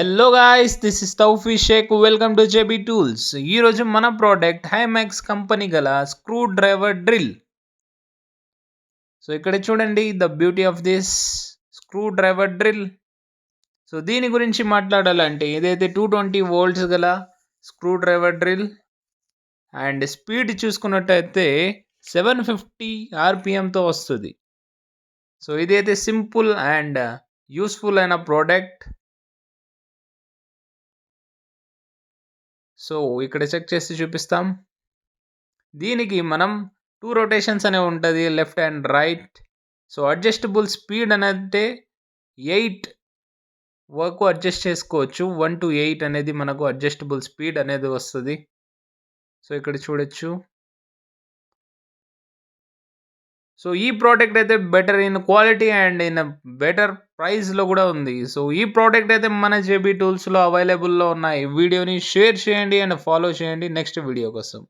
Hello guys, this is Taufi Shaikh. Welcome to JB tools. ఈరోజు మన product Hymax company గల screwdriver drill. So ఇక్కడ చూడండి the beauty of this screwdriver drill. So దీని గురించి మాట్లాడాలంటే ఇదైతే 220 వోల్ట్స్ గల screwdriver drill and speed చూసుకున్నట్టయితే 750 ఆర్పిఎంతో వస్తుంది. సో ఇదైతే సింపుల్ అండ్ యూస్ఫుల్ అయిన ప్రోడక్ట్. సో ఇక్కడ చెక్ చేసి చూపిస్తాం. దీనికి మనం 2 రొటేషన్స్ అనేవి ఉంటుంది, left and right. So adjustable speed అనేది 8 వరకు అడ్జస్ట్ చేసుకోవచ్చు. 1 to 8 అనేది మనకు అడ్జస్టబుల్ స్పీడ్ అనేది వస్తుంది. సో ఇక్కడ చూడొచ్చు. సో ఈ ప్రోడక్ట్ అయితే better in quality and in better ప్రైస్లో కూడా ఉంది. సో ఈ ప్రోడక్ట్ అయితే మన జేబీ టూల్స్లో అవైలబుల్లో ఉన్నాయి. వీడియోని షేర్ చేయండి అండ్ ఫాలో చేయండి నెక్స్ట్ వీడియో కోసం.